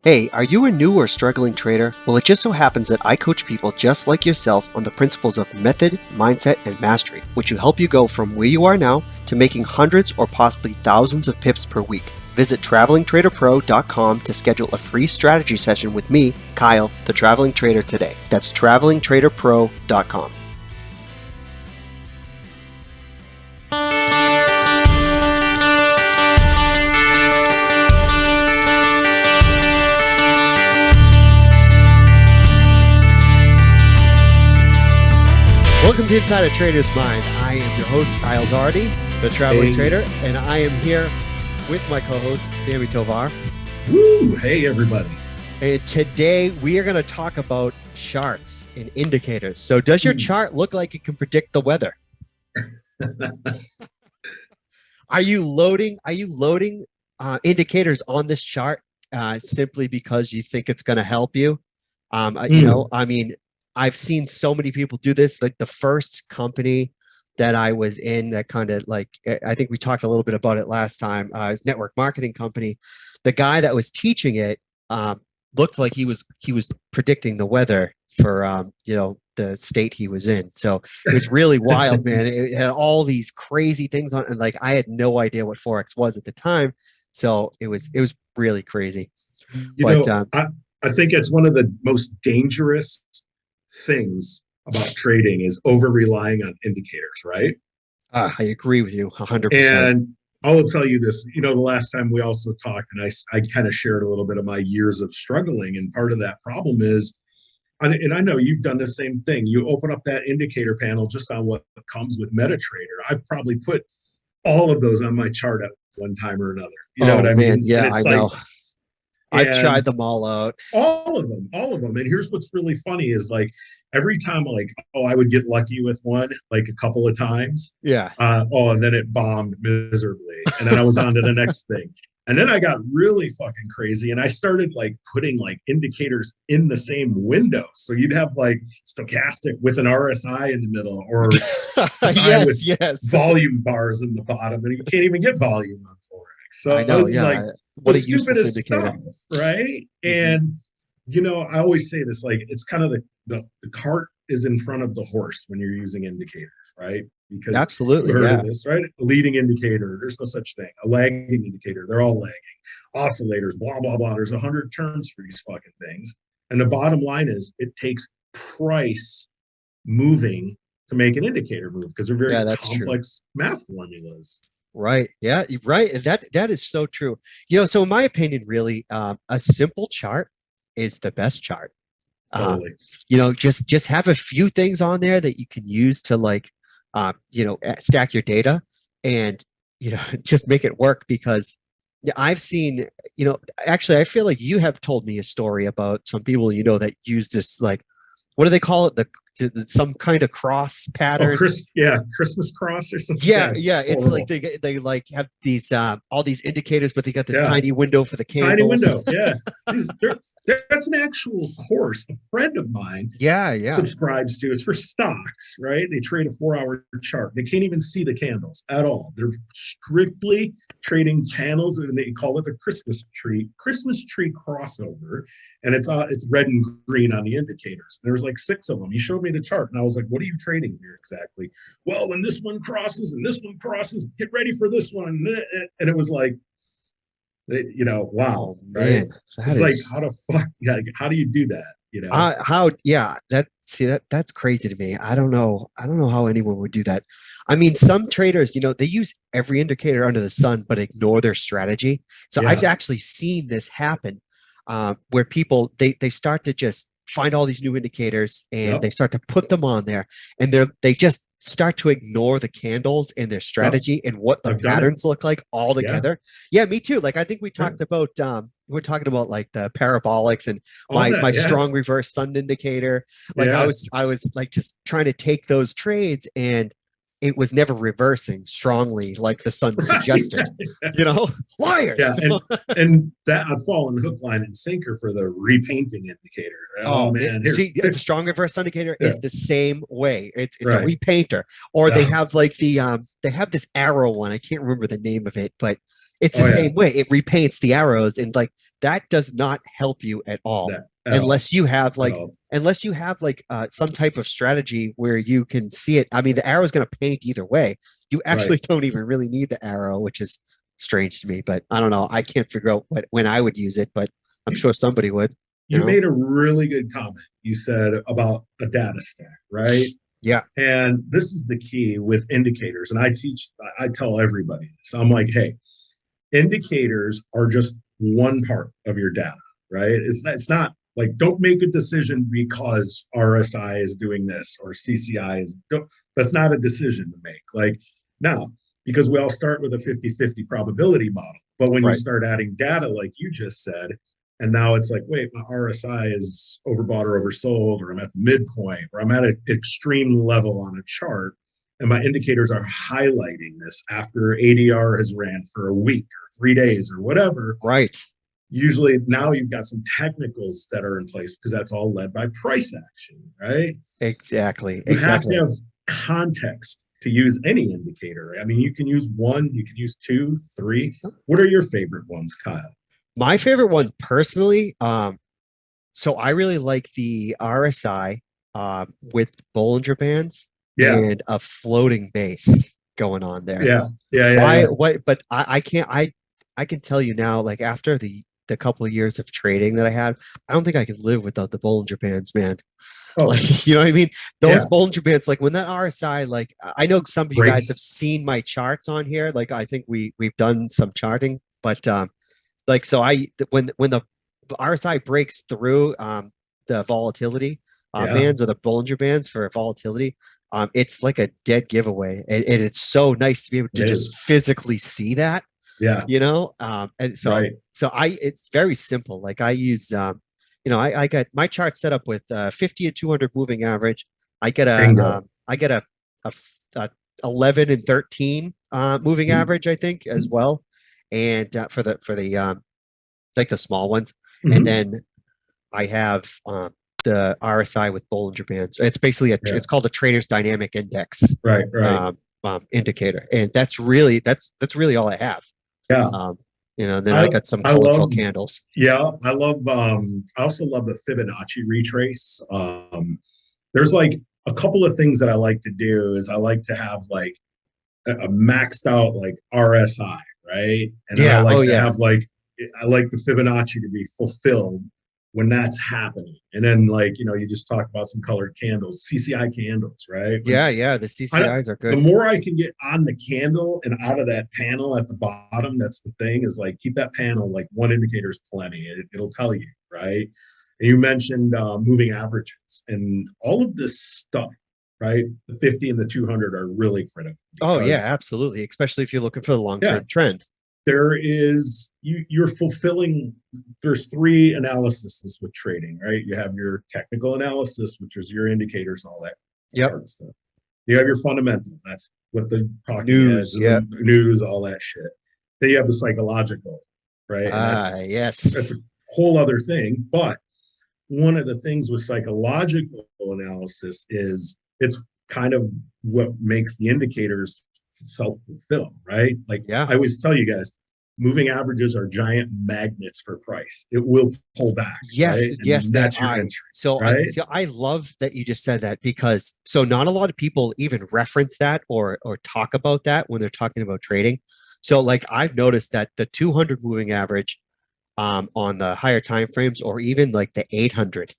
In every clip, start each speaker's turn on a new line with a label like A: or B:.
A: Hey, are you a new or struggling trader? Well, it just so happens that I coach people just like yourself on the principles of method, mindset, and mastery, which will help you go from where you are now to making hundreds or possibly thousands of pips per week. Visit travelingtraderpro.com to schedule a free strategy session with me, Kyle, the Traveling Trader, today. That's travelingtraderpro.com. Welcome to Inside a Trader's Mind. I am your host, Kyle Doherty, the Traveling Trader, and I am here with my co-host, Sammy Tovar.
B: Woo! Hey, everybody.
A: And today we are going to talk about charts and indicators. So does your chart look like it can predict the weather? Are you loading indicators on this chart simply because you think it's going to help you? I've seen so many people do this. Like the first company that I was in that kind of like, I think we talked a little bit about it last time, is network marketing company. The guy that was teaching it looked like he was predicting the weather for, the state he was in. So it was really wild, man. It had all these crazy things on, and like, I had no idea what Forex was at the time. So it was really crazy.
B: I think it's one of the most dangerous things about trading is over relying on indicators, right?
A: I agree with you 100%.
B: And I will tell you this, the last time we also talked, and I kind of shared a little bit of my years of struggling. And part of that problem is, and I know you've done the same thing. You open up that indicator panel just on what comes with MetaTrader. I've probably put all of those on my chart at one time or another. You know what I mean?
A: Yeah, I know. I've tried them all out.
B: All of them. And here's what's really funny is like every time I would get lucky with one, like a couple of times.
A: Yeah.
B: And then it bombed miserably. And then I was on to the next thing. And then I got really fucking crazy and I started like putting like indicators in the same window. So you'd have like stochastic with an RSI in the middle or
A: yes.
B: volume bars in the bottom, and you can't even get volume on Forex. So
A: I know,
B: like
A: what
B: the stupidest stuff, right?
A: Mm-hmm.
B: And I always say this, like it's kind of the cart is in front of the horse when you're using indicators, right? Because
A: absolutely,
B: you've heard of this, right? A leading indicator, there's no such thing. A lagging indicator, they're all lagging. Oscillators, blah blah blah. There's 100 terms for these fucking things. And the bottom line is, it takes price moving to make an indicator move because they're very complex math formulas.
A: Right. Yeah. Right. That is so true. So in my opinion, really, a simple chart is the best chart.
B: Totally.
A: Just have a few things on there that you can use to stack your data and, just make it work because I've seen, actually, I feel like you have told me a story about some people, that use this, like, what do they call it? Some kind of cross pattern.
B: Christmas cross or something.
A: Yeah. It's like they like have these all these indicators, but they got this tiny window for the candles.
B: Tiny window, yeah. That's an actual course. A friend of mine subscribes to. It's for stocks, right? They trade a 4-hour chart. They can't even see the candles at all. They're strictly trading panels, and they call it the Christmas tree crossover. And it's red and green on the indicators. There's like 6 of them. He showed me the chart, and I was like, "What are you trading here exactly?" Well, when this one crosses and this one crosses, get ready for this one. And it was like, wow,
A: man,
B: right? Like, how do you do that?
A: That's crazy to me. I don't know how anyone would do that. I mean, some traders, they use every indicator under the sun, but ignore their strategy. So I've actually seen this happen. Where people they start to just find all these new indicators and they start to put them on there, and they just start to ignore the candles and their strategy and what the patterns look like all together. Yeah, me too. Like I think we talked about we're talking about like the parabolics and my strong reverse sun indicator. Like I was like just trying to take those trades, and it was never reversing strongly like the sun suggested. Liars.
B: Yeah, and that I'd fall in hook, line, and sinker for the repainting indicator. Oh man,
A: the strong reverse indicator is the same way. It's a repainter, or they have like they have this arrow one. I can't remember the name of it, but It's the
B: Oh yeah.
A: same way. It repaints the arrows, and like that does not help you at all
B: That at all.
A: unless you have
B: At
A: like
B: all.
A: some type of strategy where you can see it. I mean, the arrow is going to paint either way. You
B: Right.
A: actually don't even really need the arrow, which is strange to me. But I don't know. I can't figure out when I would use it, but I'm
B: You,
A: sure somebody would. You
B: you
A: know?
B: made a really good comment. You said about a data stack, right?
A: Yeah.
B: And this is the key with indicators. And I tell everybody this. I'm like, hey, indicators are just one part of your data, right? It's not like don't make a decision because RSI is doing this or CCI is that's not a decision to make. Like now, because we all start with a 50-50 probability model. But when you
A: Right.
B: start adding data, like you just said, and now it's like, wait, my RSI is overbought or oversold, or I'm at the midpoint, or I'm at an extreme level on a chart, and my indicators are highlighting this after ADR has ran for a week or 3 days or whatever.
A: Right.
B: Usually now you've got some technicals that are in place because that's all led by price action, right?
A: Exactly.
B: You have to
A: Exactly.
B: have context to use any indicator. I mean, you can use one, you can use two, three. What are your favorite ones, Kyle?
A: My favorite one personally, so I really like the RSI with Bollinger Bands
B: Yeah,
A: and a floating base going on there.
B: yeah, yeah, yeah,
A: Why
B: yeah.
A: what but I can't I can tell you now, like after the couple of years of trading that I had, I don't think I could live without the Bollinger Bands, man.
B: Oh,
A: Like, you know what I mean? Those
B: yeah.
A: Bollinger Bands, like when that RSI, like I know some of you guys have
B: Breaks.
A: seen my charts on here. Like I think we've done some charting, but like so I when the RSI breaks through the volatility
B: Yeah,
A: bands or the Bollinger Bands for volatility, it's like a dead giveaway, and it's so nice to be able
B: it
A: to just
B: is.
A: physically see that,
B: Yeah,
A: and so
B: right.
A: it's very simple. Like I use I got my chart set up with 50 and 200 moving average.
B: Bingo.
A: I get a 11 and 13 moving average, I think, as well, and for the like the small ones. And
B: Mm-hmm.
A: then I have the RSI with Bollinger Bands. It's basically
B: Yeah,
A: it's called the Trader's Dynamic Index
B: right, right.
A: um, indicator, and that's really all I have.
B: Yeah.
A: Um, then I
B: I
A: got some
B: I love
A: colorful candles.
B: yeah, I also love the Fibonacci retrace. There's like a couple of things that I like to do is I like to have like a maxed out like RSI, right? And then I
A: Yeah. Oh
B: like to
A: yeah.
B: have like I like the Fibonacci to be fulfilled when that's happening. And then like, you just talk about some colored candles, CCI candles, right? When
A: Yeah. Yeah. The
B: I
A: CCIs are
B: the
A: good.
B: more I can get on the candle and out of that panel at the bottom, that's the thing is like keep that panel like one indicator is plenty. It'll tell you, right? And you mentioned moving averages and all of this stuff, right? The 50 and the 200 are really critical
A: Oh yeah,
B: because,
A: absolutely. Especially if you're looking for the long
B: yeah,
A: term trend.
B: there is you're fulfilling there's three analyses with trading, right? You have your technical analysis, which is your indicators and all that
A: Yep.
B: hard stuff. You have your fundamental, that's what the talking heads
A: News.
B: and
A: Yeah.
B: the news, all that shit. Then you have the psychological, right? And
A: Ah, yes.
B: that's a whole other thing. But one of the things with psychological analysis is it's kind of what makes the indicators self-fulfill, right? Like
A: Yeah.
B: I always tell you guys, moving averages are giant magnets for price. It will pull back,
A: Yes,
B: right?
A: yes,
B: And
A: they
B: that's your
A: are.
B: entry,
A: So
B: right?
A: I love that you just said that because so not a lot of people even reference that or talk about that when they're talking about trading. So like I've noticed that the 200 moving average on the higher time frames or even like the 800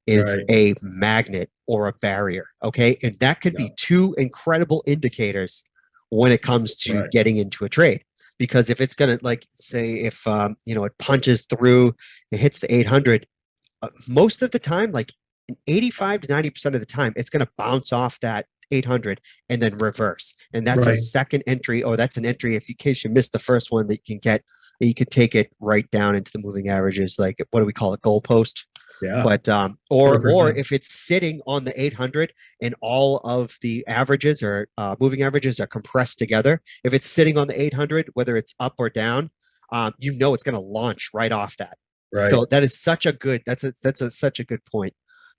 A: is
B: Right.
A: a magnet or a barrier, okay? And that can
B: Yeah.
A: be two incredible indicators when it comes to
B: Right.
A: getting into a trade. Because if it's gonna like say if it punches through, it hits the 800, most of the time, like 85 to 90% of the time, it's going to bounce off that 800 and then reverse. And that's a
B: Right.
A: second entry, or that's an entry if in case you missed the first one that you can get, you could take it right down into the moving averages, like what do we call it, goalpost?
B: Yeah.
A: But or
B: 100%.
A: if it's sitting on the 800 and all of the averages or moving averages are compressed together, if it's sitting on the 800, whether it's up or down, it's going to launch right off that.
B: Right.
A: So that is such a good such a good point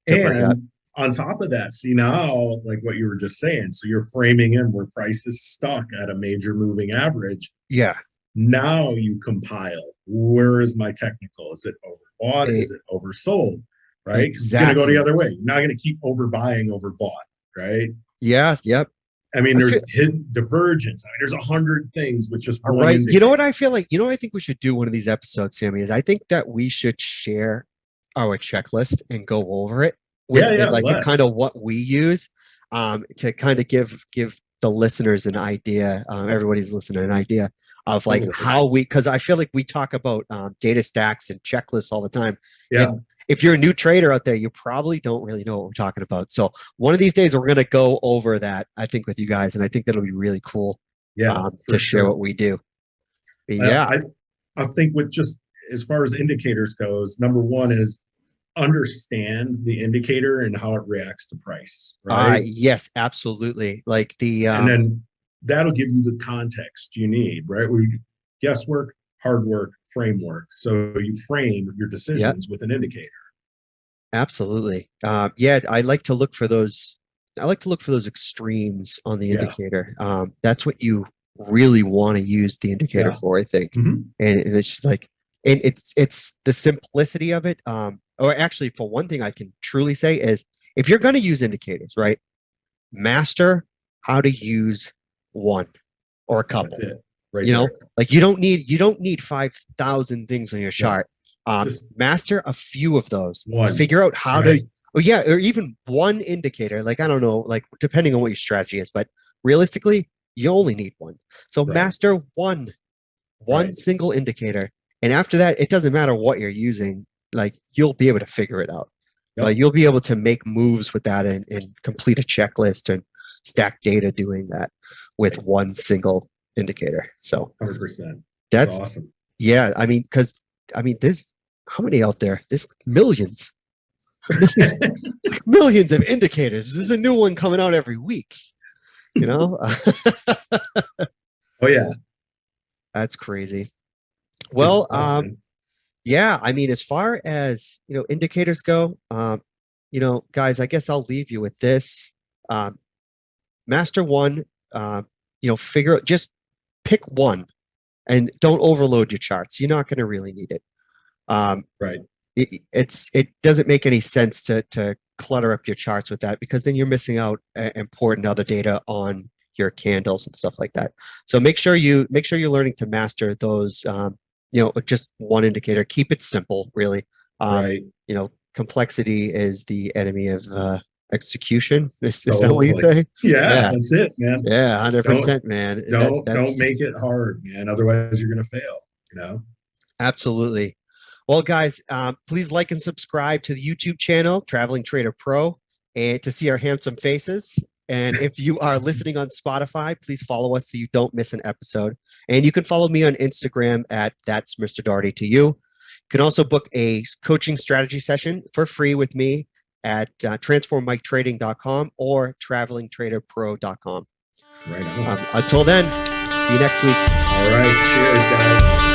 A: to bring up.
B: And on top of that, see now, like what you were just saying, so you're framing in where price is stuck at a major moving average.
A: Yeah.
B: Now you compile. Where is my technical? Is it overbought? Is it oversold? Right? Exactly. It's going to go the other way. You're not going to keep overbuying, overbought, right?
A: Yeah. Yep.
B: I mean, there's hidden divergence. I mean, there's 100 things with just one.
A: Right. You know what I feel like? You know what I think we should do one of these episodes, Sammy, is I think that we should share our checklist and go over it with kind of what we use to kind of give the listeners an idea, everybody's listening an idea of like how because I feel like we talk about data stacks and checklists all the time.
B: Yeah.
A: And if you're a new trader out there, you probably don't really know what we're talking about. So one of these days we're going to go over that, I think, with you guys. And I think that'll be really cool to share what we do. But yeah.
B: I think with just as far as indicators goes, number one is understand the indicator and how it reacts to price, right?
A: Yes, absolutely. Like
B: and then that'll give you the context you need, right? Guesswork, hard work, framework. So you frame your decisions with an indicator.
A: Absolutely. I like to look for those. I like to look for those extremes on the indicator. That's what you really want to use the indicator for, I think. And it's just like, and it's the simplicity of it. Or actually, for one thing I can truly say is if you're going to use indicators, right, master how to use one or a couple.
B: That's it. Right.
A: You know, like you don't need 5,000 things on your chart. Master a few of those. Figure out how to, or even one indicator. Like, I don't know, like depending on what your strategy is, but realistically, you only need one. So master one single indicator. And after that, it doesn't matter what you're using. Like you'll be able to figure it out. Like you'll be able to make moves with that and complete a checklist and stack data doing that with one single indicator. So
B: 100%.
A: That's
B: awesome.
A: Yeah. I mean, there's how many out there? There's millions. Millions of indicators. There's a new one coming out every week. You know?
B: Oh yeah.
A: That's crazy. Well, yeah, I mean, as far as, indicators go, guys, I guess I'll leave you with this. Master one, just pick one and don't overload your charts. You're not going to really need it.
B: Right.
A: It doesn't make any sense to clutter up your charts with that because then you're missing out important other data on your candles and stuff like that. So make sure you're learning to master those, just one indicator. Keep it simple, really.
B: Right.
A: Complexity is the enemy of execution. Is that what you say?
B: Yeah, that's it, man.
A: Yeah, 100%, man.
B: Don't make it hard, man. Otherwise, you're going to fail.
A: Absolutely. Well, guys, please like and subscribe to the YouTube channel, Traveling Trader Pro, and to see our handsome faces. And if you are listening on Spotify, please follow us so you don't miss an episode. And you can follow me on Instagram at That's Mr. Daugherty to You. You can also book a coaching strategy session for free with me at transformmiketrading.com or travelingtraderpro.com.
B: Right on.
A: Until then, see you next week.
B: All right. Cheers, guys.